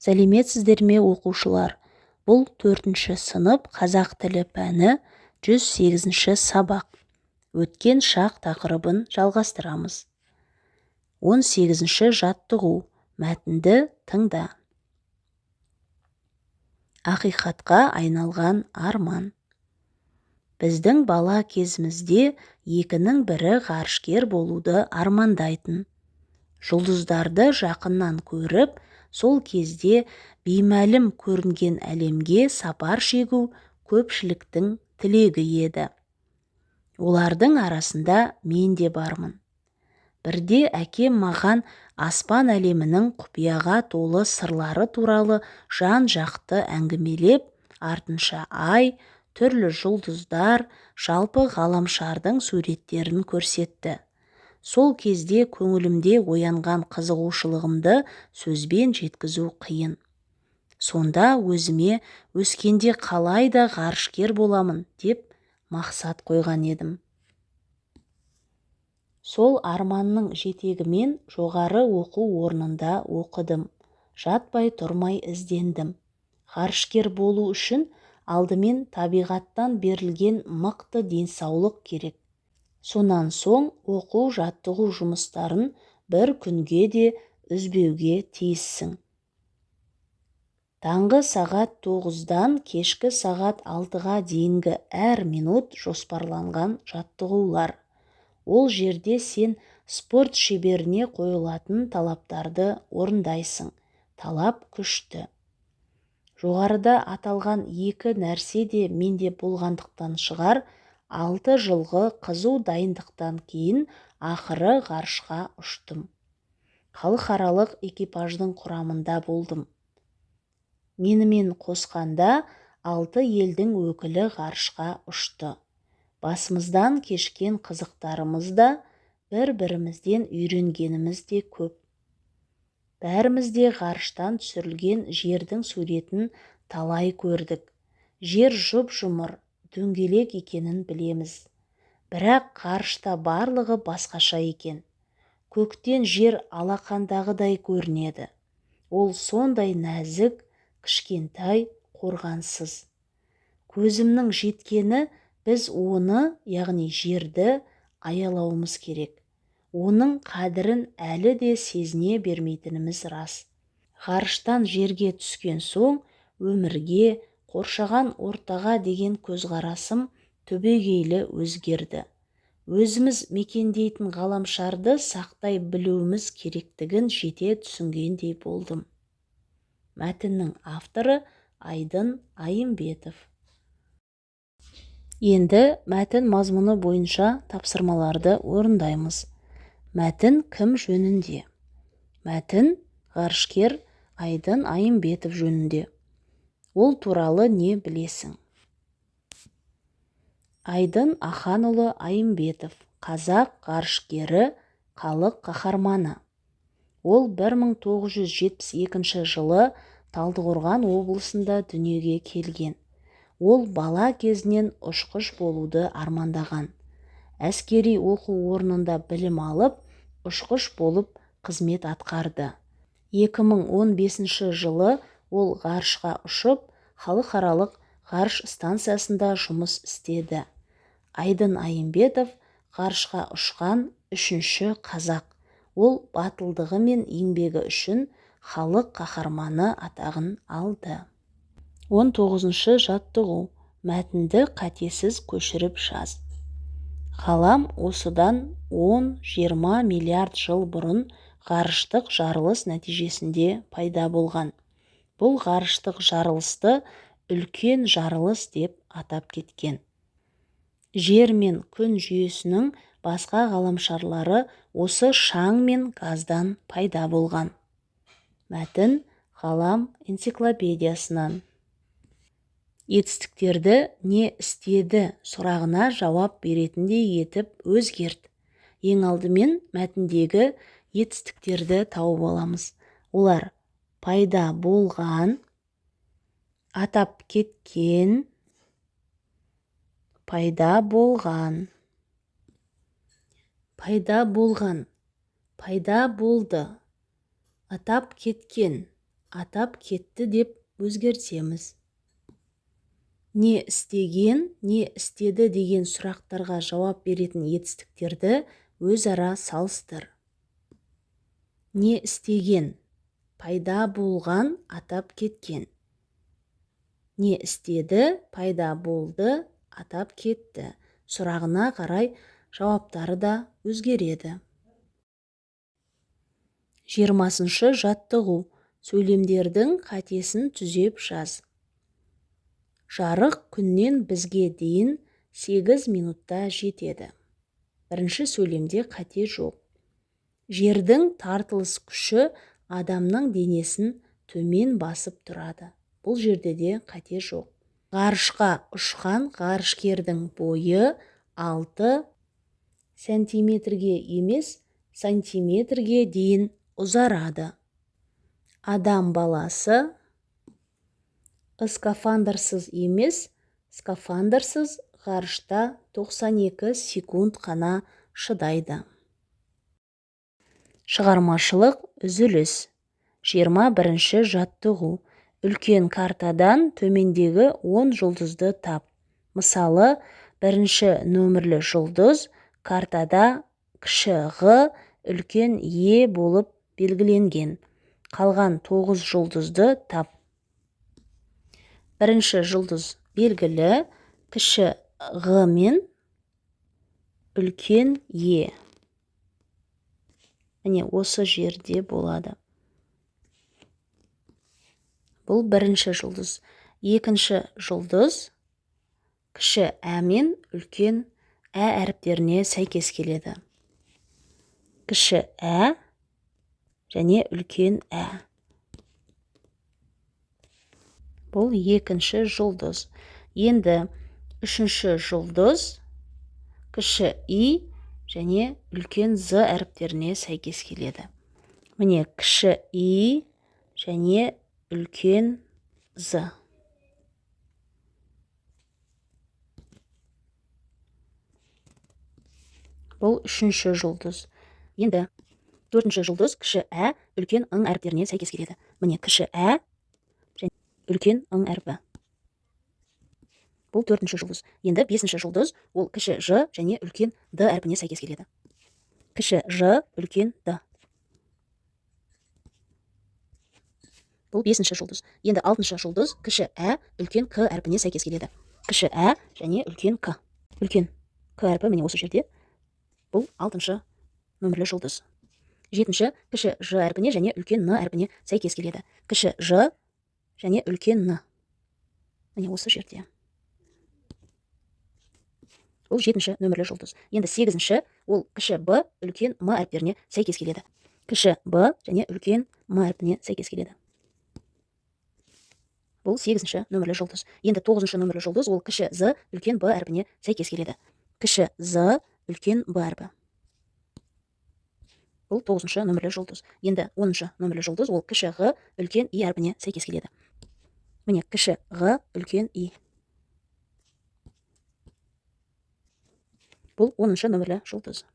Сәлеметсіздер ме оқушылар? Бұл 4-ші сынып қазақ тілі пәні 108-ші сабақ. Өткен шақ тақырыбын жалғастырамыз. 18-ші жаттығу. Мәтінді тыңда. Ақиқатқа айналған арман. Біздің бала кезімізде екінің бірі ғарышкер болуды армандайтын. Жұлдыздарды жақыннан көріп, сол кезде беймәлім көрінген әлемге сапар шегу көпшіліктің тілегі еді. Олардың арасында мен де бармын. Бірде әкем маған аспан әлемінің құпияға толы сырлары туралы жан-жақты әңгімелеп, артынша ай, түрлі жұлдыздар, жалпы ғаламшардың суреттерін көрсетті. Сол кезде көңілімде оянған қызығушылығымды сөзбен жеткізу қиын. Сонда өзіме өскенде қалайда ғарышкер боламын деп мақсат қойған едім. Сол арманның жетегімен жоғары оқу орнында оқыдым. Жатпай тұрмай іздендім. Ғарышкер болу үшін алдымен табиғаттан берілген мықты денсаулық керек. Сонан соң оқу-жаттығу жұмыстарын бір күнге де үзбеуге тиіссің. Таңғы сағат 9-дан кешкі сағат 6-ға дейінгі әр минут жоспарланған жаттығулар. Ол жерде сен спорт шеберіне қойылатын талаптарды орындайсың. Талап күшті. Жоғарыда аталған екі нәрсе де менде болғандықтан шығар, 6 жылғы қызу дайындықтан кейін ақыры ғарышқа ұштым. Халықаралық экипаждың құрамында болдым. Менімен қосқанда 6 елдің өкілі ғарышқа ұшты. Басымыздан кешкен қызықтарымыз да, бір-бірімізден үйренгеніміз де көп. Бәріміз де ғарыштан түсірілген жердің суретін талай көрдік. Жер жұп-жұмыр, дөңгелек екенін білеміз. Бірақ ғарышта барлығы басқаша екен. Көктен жер алақандағыдай көрінеді. Ол сондай нәзік, кішкентай, қорғансыз. Көзімнің жеткені біз оны, яғни жерді аялауымыз керек. Оның қадірін әлі де сезіне бермейтініміз рас. Ғарыштан жерге түскен соң өмірге, қоршаған ортаға деген көзқарасым түбегейлі өзгерді. Өзіміз мекендейтін ғаламшарды сақтай білуіміз керектігін жете түсінгендей болдым. Мәтіннің авторы Айдын Айымбетов. Енді мәтін мазмұны бойынша тапсырмаларды орындаймыз. Мәтін кім жөнінде? Мәтін ғарышкер Айдын Айымбетов жөнінде. Ол туралы не білесің? Айдын Аханұлы Айымбетов, қазақ ғарышкері, халық қаһарманы. Ол 1972 жылы Талдықорған облысында дүниеге келген. Ол бала кезінен ұшқыш болуды армандаған. Әскери оқу орнында білім алып, ұшқыш болып қызмет атқарды. 2015 жылы ол ғарышқа ұшып, халықаралық ғарыш станциясында жұмыс істеді. Айдын Айымбетов ғарышқа ұшқан 3-ші қазақ. Ол батылдығы мен еңбегі үшін халық қаһарманы атағын алды. 19-ші жаттығу. Мәтінді қатесіз көшіріп жаз. Ғалам осыдан 10-20 миллиард жыл бұрын ғарыштық жарылыс нәтижесінде пайда болған. Бұл ғарыштық жарылысты үлкен жарылыс деп атап кеткен. Жер мен күн жүйесінің басқа ғаламшарлары осы шаң мен газдан пайда болған. Мәтін ғалам энциклопедиясынан. Етістіктерді не істеді сұрағына жауап беретіндей етіп өзгерт. Ең алдымен мәтіндегі етістіктерді тауып аламыз. Олар пайда болған, атап кеткен, пайда болған, пайда болған, пайда болды, атап кеткен, атап кетті деп өзгертеміз. Не істеген, не істеді деген сұрақтарға жауап беретін етістіктерді өзара салыстыр. Не істеген, пайда болған, атап кеткен. Не істеді, пайда болды, атап кетті. Сұрағына қарай жауаптары да өзгереді. 20-шы жаттығу. Сөйлемдердің қатесін түзеп жаз. Жарық күннен бізге дейін 8 минутта жетеді. Бірінші сөйлемде қате жоқ. Жердің тартылыс күші адамның денесін төмен басып тұрады. Бұл жерде де қате жоқ. Ғарышқа ұшқан ғарышкердің бойы 6 сантиметрге емес, сантиметрге дейін ұзарады. Адам баласы скафандрсыз емес, скафандрсыз ғарышта 92 секунд қана шыдайды. Шығармашылық үзіліс. 21-ші жаттығу. Үлкен картадан төмендегі 10 жұлдызды тап. Мысалы, бірінші нөмірлі жұлдыз картада кіші Г, үлкен Е болып белгіленген. Қалған 9 жұлдызды тап. Бірінші жұлдыз белгілі, кіші Г мен үлкен Е. Міне осы жерде болады. Бұл бірінші жұлдыз. Екінші жұлдыз кіші Ә мен үлкен Ә әріптеріне сәйкес келеді. Кіші Ә және үлкен Ә. Бұл екінші жұлдыз. Енді үшінші жұлдыз кіші И және үлкен З әріптеріне сәйкес келеді. Міне кіші И және үлкен З. Бұл үшінші жұлдыз. Енді төртінші жұлдыз кіші Ә, үлкен Ң әріптеріне сәйкес келеді. Міне кіші Ә және үлкен Ң әрпі. Бұл төртінші жұлдыз. Енді бесінші жұлдыз ол кіші Ж және үлкен Д әрпіне сәйкес келеді. Кіші Ж, үлкен Д. Бұл бесінші жұлдыз. Енді алтыншы жұлдыз кіші Ә, үлкен К әрпіне сәйкес келеді. Кіші Ә және үлкен К. Үлкен К әрпі міне осы жерде. Бұл алтыншы нөмірлі жұлдыз. Жетінші кіші Ж әрпіне және үлкен Н әрпіне сәйкес келеді. Кіші Ж және үлкен Н. Міне осы жерде. Бұл жетінші нөмірлі жұлдыз. Енді сегізінші ол кіші Б, үлкен М әріптеріне сәйкес келеді. Кіші Б және үлкен М әрпіне сәйкес келеді. Бұл сегізінші нөмірлі жұлдыз. Енді тоғызыншы нөмірлі жұлдыз ол кіші З, үлкен Б әрпіне сәйкес келеді. Кіші З, үлкен Б әрпі. Бұл тоғызыншы нөмірлі жұлдыз. Енді оныншы нөмірлі жұлдыз ол кіші Г, үлкен И әрпіне сәйкес келеді. Міне кіші Г, үлкен И. Бұл оныншы нөмірлі жұлдыз.